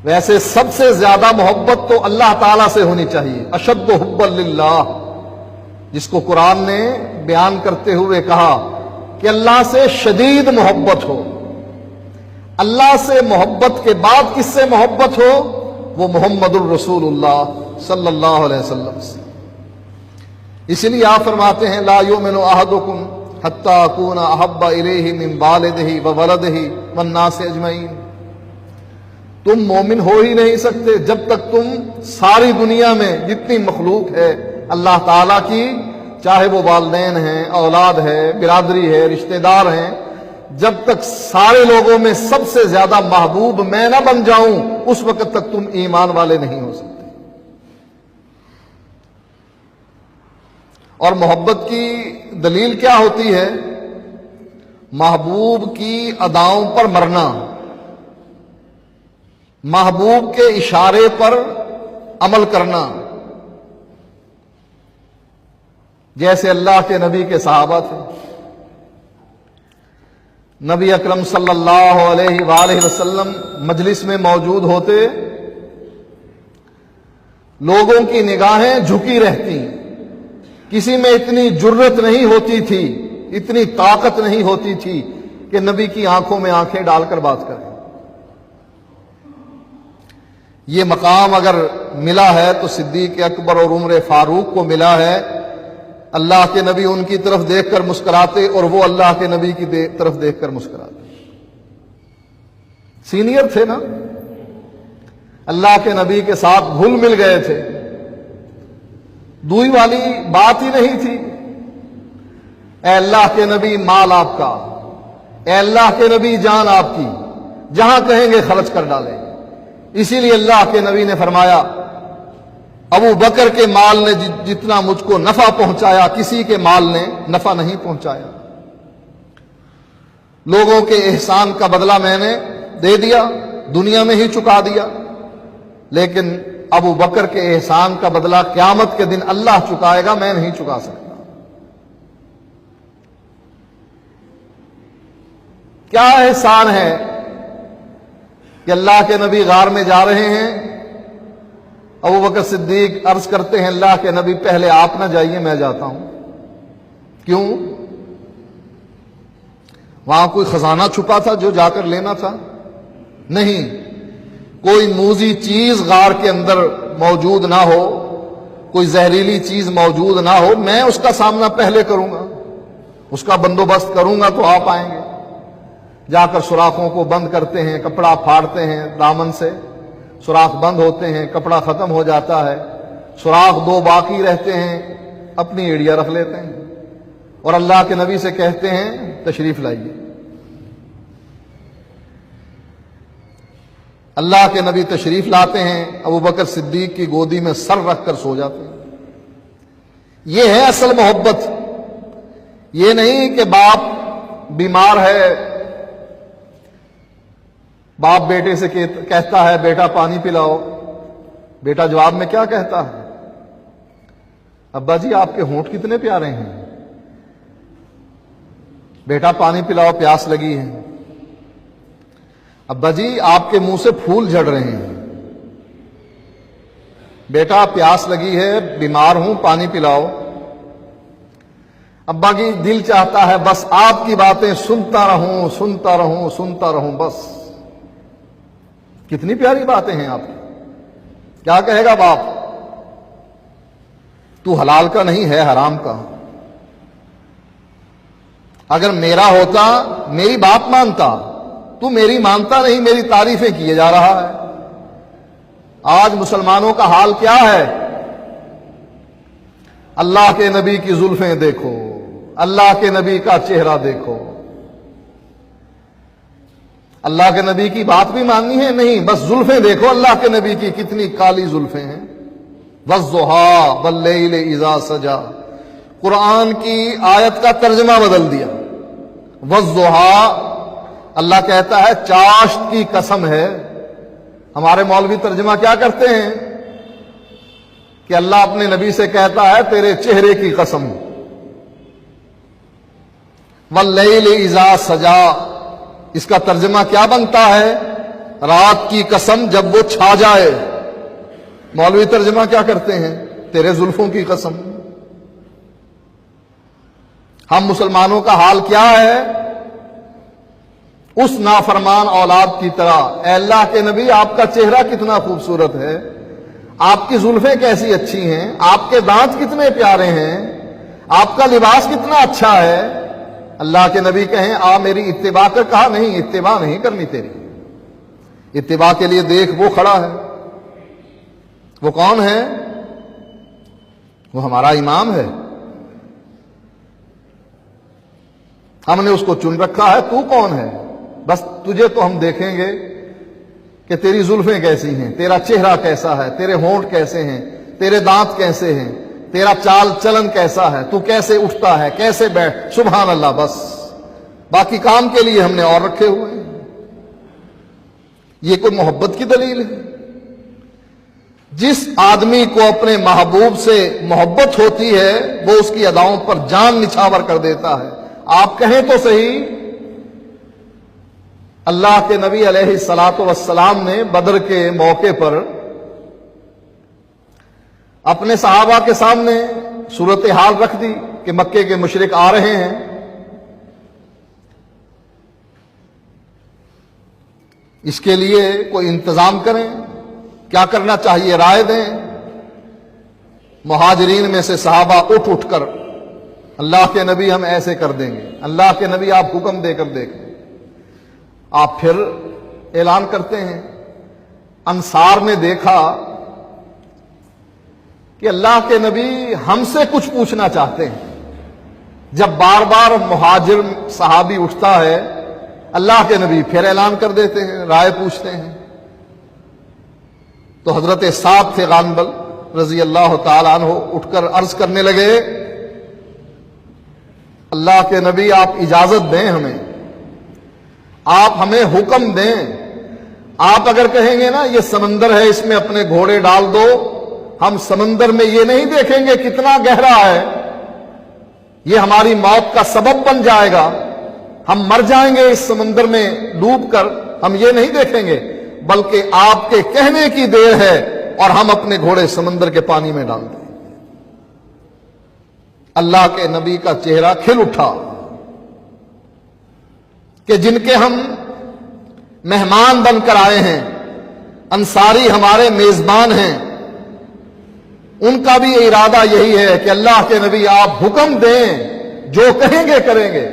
ویسے سب سے زیادہ محبت تو اللہ تعالیٰ سے ہونی چاہیے، اشد حب للہ، جس کو قرآن نے بیان کرتے ہوئے کہا کہ اللہ سے شدید محبت ہو۔ اللہ سے محبت کے بعد کس سے محبت ہو؟ وہ محمد الرسول اللہ صلی اللہ علیہ وسلم سے۔ اس لیے آپ فرماتے ہیں لا یؤمن احدکم حتی اکون احب الیہ من والدہ وولدہ والناس اجمعین، تم مومن ہو ہی نہیں سکتے جب تک تم ساری دنیا میں جتنی مخلوق ہے اللہ تعالیٰ کی، چاہے وہ والدین ہیں، اولاد ہے، برادری ہے، رشتہ دار ہیں، جب تک سارے لوگوں میں سب سے زیادہ محبوب میں نہ بن جاؤں اس وقت تک تم ایمان والے نہیں ہو سکتے۔ اور محبت کی دلیل کیا ہوتی ہے؟ محبوب کی اداؤں پر مرنا، محبوب کے اشارے پر عمل کرنا، جیسے اللہ کے نبی کے صحابہ تھے۔ نبی اکرم صلی اللہ علیہ وآلہ وسلم مجلس میں موجود ہوتے، لوگوں کی نگاہیں جھکی رہتی، کسی میں اتنی جرت نہیں ہوتی تھی، اتنی طاقت نہیں ہوتی تھی کہ نبی کی آنکھوں میں آنکھیں ڈال کر بات کریں۔ یہ مقام اگر ملا ہے تو صدیق اکبر اور عمر فاروق کو ملا ہے۔ اللہ کے نبی ان کی طرف دیکھ کر مسکراتے اور وہ اللہ کے نبی کی طرف دیکھ کر مسکراتے۔ سینئر تھے نا، اللہ کے نبی کے ساتھ گھل مل گئے تھے، دوئی والی بات ہی نہیں تھی۔ اے اللہ کے نبی مال آپ کا، اے اللہ کے نبی جان آپ کی، جہاں کہیں گے خرچ کر ڈالیں۔ اسی لیے اللہ کے نبی نے فرمایا ابو بکر کے مال نے جتنا مجھ کو نفع پہنچایا کسی کے مال نے نفع نہیں پہنچایا۔ لوگوں کے احسان کا بدلہ میں نے دے دیا، دنیا میں ہی چکا دیا، لیکن ابو بکر کے احسان کا بدلہ قیامت کے دن اللہ چکائے گا، میں نہیں چکا سکتا۔ کیا احسان ہے کہ اللہ کے نبی غار میں جا رہے ہیں، ابو بکر صدیق عرض کرتے ہیں اللہ کے نبی پہلے آپ نہ جائیے، میں جاتا ہوں۔ کیوں؟ وہاں کوئی خزانہ چھپا تھا جو جا کر لینا تھا؟ نہیں، کوئی موذی چیز غار کے اندر موجود نہ ہو، کوئی زہریلی چیز موجود نہ ہو، میں اس کا سامنا پہلے کروں گا، اس کا بندوبست کروں گا تو آپ آئیں گے۔ جا کر سوراخوں کو بند کرتے ہیں، کپڑا پھاڑتے ہیں، دامن سے سوراخ بند ہوتے ہیں، کپڑا ختم ہو جاتا ہے، سوراخ دو باقی رہتے ہیں، اپنی ایڑیا رکھ لیتے ہیں اور اللہ کے نبی سے کہتے ہیں تشریف لائیے۔ اللہ کے نبی تشریف لاتے ہیں، ابو بکر صدیق کی گودی میں سر رکھ کر سو جاتے ہیں۔ یہ ہے اصل محبت۔ یہ نہیں کہ باپ بیمار ہے، باپ بیٹے سے کہتا ہے بیٹا پانی پلاؤ، بیٹا جواب میں کیا کہتا ہے؟ ابا جی آپ کے ہونٹ کتنے پیارے ہیں، بیٹا پانی پلاؤ پیاس لگی ہے۔ ابا جی آپ کے منہ سے پھول جھڑ رہے ہیں، بیٹا پیاس لگی ہے، بیمار ہوں، پانی پلاؤ۔ ابا کی دل چاہتا ہے بس آپ کی باتیں سنتا رہوں سنتا رہوں سنتا رہوں بس۔ کتنی پیاری باتیں ہیں آپ کی۔ کیا کہے گا باپ؟ تو حلال کا نہیں ہے حرام کا۔ اگر میرا ہوتا میری بات مانتا، تو میری مانتا نہیں، میری تعریفیں کیے جا رہا ہے۔ آج مسلمانوں کا حال کیا ہے؟ اللہ کے نبی کی زلفیں دیکھو، اللہ کے نبی کا چہرہ دیکھو۔ اللہ کے نبی کی بات بھی ماننی ہے نہیں، بس زلفیں دیکھو اللہ کے نبی کی کتنی کالی زلفیں ہیں۔ وَالضُّحَىٰ وَاللَّيْلِ إِذَا سَجَىٰ، قرآن کی آیت کا ترجمہ بدل دیا۔ وَالضُّحَىٰ، اللہ کہتا ہے چاشت کی قسم ہے۔ ہمارے مولوی ترجمہ کیا کرتے ہیں کہ اللہ اپنے نبی سے کہتا ہے تیرے چہرے کی قسم۔ وَاللَّيْلِ إِذَا سَجَىٰ، اس کا ترجمہ کیا بنتا ہے؟ رات کی قسم جب وہ چھا جائے. مولوی ترجمہ کیا کرتے ہیں؟ تیرے زلفوں کی قسم. ہم مسلمانوں کا حال کیا ہے؟ اس نافرمان اولاد کی طرح. اے اللہ کے نبی، آپ کا چہرہ کتنا خوبصورت ہے، آپ کی زلفیں کیسی اچھی ہیں، آپ کے دانت کتنے پیارے ہیں، آپ کا لباس کتنا اچھا ہے. اللہ کے نبی کہیں آ میری اتباع کر. کہا نہیں، اتباع نہیں کرنی تیری. اتباع کے لیے دیکھ وہ کھڑا ہے. وہ کون ہے؟ وہ ہمارا امام ہے. ہم نے اس کو چن رکھا ہے. تو کون ہے؟ بس تجھے تو ہم دیکھیں گے کہ تیری زلفیں کیسی ہیں، تیرا چہرہ کیسا ہے، تیرے ہونٹ کیسے ہیں، تیرے دانت کیسے ہیں، تیرا چال چلن کیسا ہے، تو کیسے اٹھتا ہے، کیسے بیٹھ. سبحان اللہ. بس باقی کام کے لیے ہم نے اور رکھے ہوئے ہیں. یہ کوئی محبت کی دلیل ہے؟ جس آدمی کو اپنے محبوب سے محبت ہوتی ہے وہ اس کی اداؤں پر جان نچھاور کر دیتا ہے. آپ کہیں تو صحیح، اللہ کے نبی علیہ الصلاۃ والسلام نے بدر کے موقع پر اپنے صحابہ کے سامنے صورتحال رکھ دی کہ مکے کے مشرک آ رہے ہیں. اس کے لیے کوئی انتظام کریں، کیا کرنا چاہیے، رائے دیں. مہاجرین میں سے صحابہ اٹھ کر اللہ کے نبی ہم ایسے کر دیں گے. اللہ کے نبی آپ حکم دے کر دیکھیں. آپ پھر اعلان کرتے ہیں. انصار نے دیکھا کہ اللہ کے نبی ہم سے کچھ پوچھنا چاہتے ہیں. جب بار بار مہاجر صحابی اٹھتا ہے اللہ کے نبی پھر اعلان کر دیتے ہیں، رائے پوچھتے ہیں. تو حضرت سعد تھے غانبل رضی اللہ تعالیٰ عنہ اٹھ کر عرض کرنے لگے اللہ کے نبی آپ اجازت دیں، ہمیں آپ ہمیں حکم دیں. آپ اگر کہیں گے نا یہ سمندر ہے اس میں اپنے گھوڑے ڈال دو، ہم سمندر میں یہ نہیں دیکھیں گے کتنا گہرا ہے، یہ ہماری موت کا سبب بن جائے گا، ہم مر جائیں گے اس سمندر میں ڈوب کر، ہم یہ نہیں دیکھیں گے، بلکہ آپ کے کہنے کی دیر ہے اور ہم اپنے گھوڑے سمندر کے پانی میں ڈال دیں. اللہ کے نبی کا چہرہ کھل اٹھا کہ جن کے ہم مہمان بن کر آئے ہیں، انصاری ہمارے میزبان ہیں، ان کا بھی ارادہ یہی ہے کہ اللہ کے نبی آپ حکم دیں، جو کہیں گے کریں گے.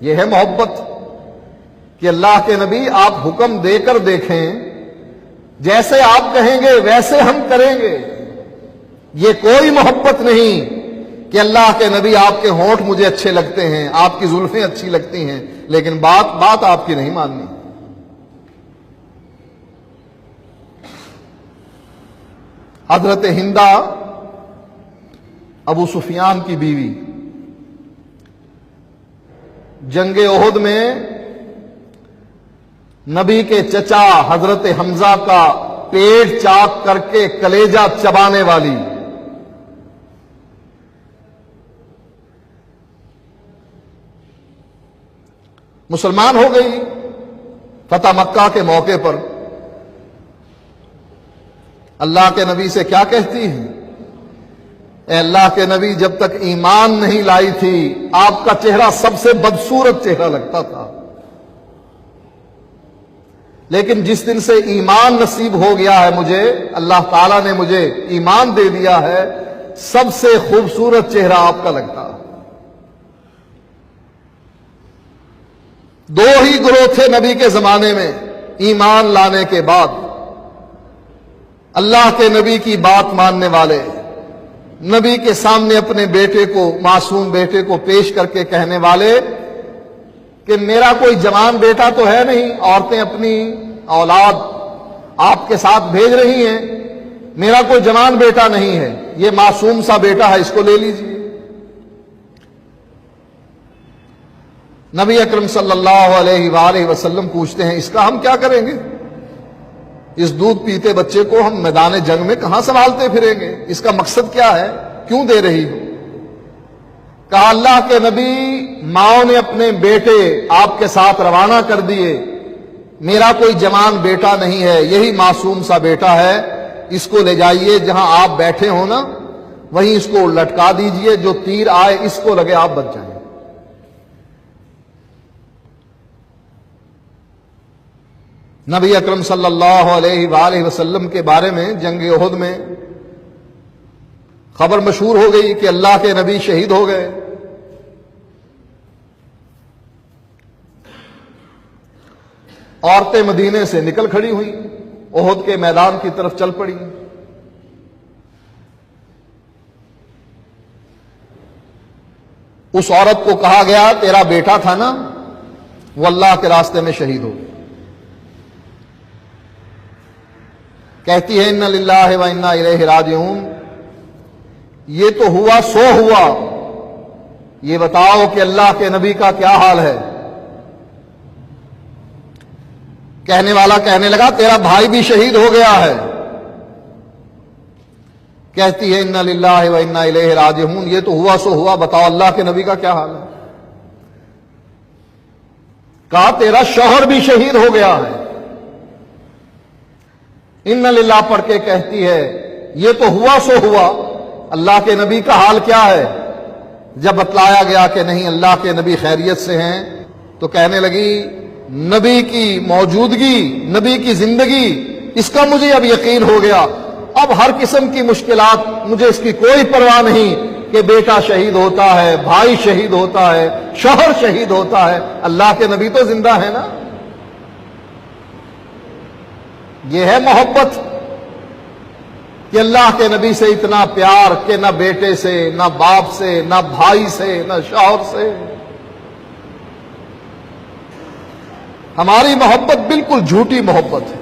یہ ہے محبت کہ اللہ کے نبی آپ حکم دے کر دیکھیں، جیسے آپ کہیں گے ویسے ہم کریں گے. یہ کوئی محبت نہیں کہ اللہ کے نبی آپ کے ہونٹ مجھے اچھے لگتے ہیں، آپ کی زلفیں اچھی لگتی ہیں، لیکن بات آپ کی نہیں ماننی. حضرت ہندہ ابو سفیان کی بیوی جنگ احد میں نبی کے چچا حضرت حمزہ کا پیٹ چاک کر کے کلیجہ چبانے والی، مسلمان ہو گئی فتح مکہ کے موقع پر. اللہ کے نبی سے کیا کہتی ہے؟ اے اللہ کے نبی جب تک ایمان نہیں لائی تھی آپ کا چہرہ سب سے بدصورت چہرہ لگتا تھا، لیکن جس دن سے ایمان نصیب ہو گیا ہے مجھے، اللہ تعالیٰ نے مجھے ایمان دے دیا ہے، سب سے خوبصورت چہرہ آپ کا لگتا. دو ہی گروہ تھے نبی کے زمانے میں ایمان لانے کے بعد، اللہ کے نبی کی بات ماننے والے، نبی کے سامنے اپنے بیٹے کو، معصوم بیٹے کو پیش کر کے کہنے والے کہ میرا کوئی جوان بیٹا تو ہے نہیں، عورتیں اپنی اولاد آپ کے ساتھ بھیج رہی ہیں، میرا کوئی جوان بیٹا نہیں ہے، یہ معصوم سا بیٹا ہے، اس کو لے لیجیے. نبی اکرم صلی اللہ علیہ وآلہ وسلم پوچھتے ہیں اس کا ہم کیا کریں گے؟ اس دودھ پیتے بچے کو ہم میدان جنگ میں کہاں سنبھالتے پھریں گے؟ اس کا مقصد کیا ہے؟ کیوں دے رہی ہو؟ کہا اللہ کے نبی ماؤں نے اپنے بیٹے آپ کے ساتھ روانہ کر دیے، میرا کوئی جوان بیٹا نہیں ہے، یہی معصوم سا بیٹا ہے، اس کو لے جائیے جہاں آپ بیٹھے ہو نا وہیں اس کو لٹکا دیجئے، جو تیر آئے اس کو لگے آپ بچ جائیں۔ نبی اکرم صلی اللہ علیہ وآلہ وسلم کے بارے میں جنگ احد میں خبر مشہور ہو گئی کہ اللہ کے نبی شہید ہو گئے۔ عورتیں مدینے سے نکل کھڑی ہوئیں، احد کے میدان کی طرف چل پڑی۔ اس عورت کو کہا گیا تیرا بیٹا تھا نا، وہ اللہ کے راستے میں شہید ہو گیا۔ کہتی ہے انا للہ و انا الیہ راجعون، یہ تو ہوا سو ہوا، یہ بتاؤ کہ اللہ کے نبی کا کیا حال ہے؟ کہنے والا کہنے لگا تیرا بھائی بھی شہید ہو گیا ہے۔ کہتی ہے انا للہ و انا الیہ راجعون، یہ تو ہوا سو ہوا، بتاؤ اللہ کے نبی کا کیا حال ہے؟ کہا تیرا شوہر بھی شہید ہو گیا ہے۔ ان للہ پڑھ کے کہتی ہے یہ تو ہوا سو ہوا، اللہ کے نبی کا حال کیا ہے؟ جب بتلایا گیا کہ نہیں اللہ کے نبی خیریت سے ہیں تو کہنے لگی نبی کی موجودگی، نبی کی زندگی، اس کا مجھے اب یقین ہو گیا۔ اب ہر قسم کی مشکلات مجھے اس کی کوئی پرواہ نہیں کہ بیٹا شہید ہوتا ہے، بھائی شہید ہوتا ہے، شوہر شہید ہوتا ہے، اللہ کے نبی تو زندہ ہے نا۔ یہ ہے محبت کہ اللہ کے نبی سے اتنا پیار کہ نہ بیٹے سے، نہ باپ سے، نہ بھائی سے، نہ شوہر سے۔ ہماری محبت بالکل جھوٹی محبت ہے۔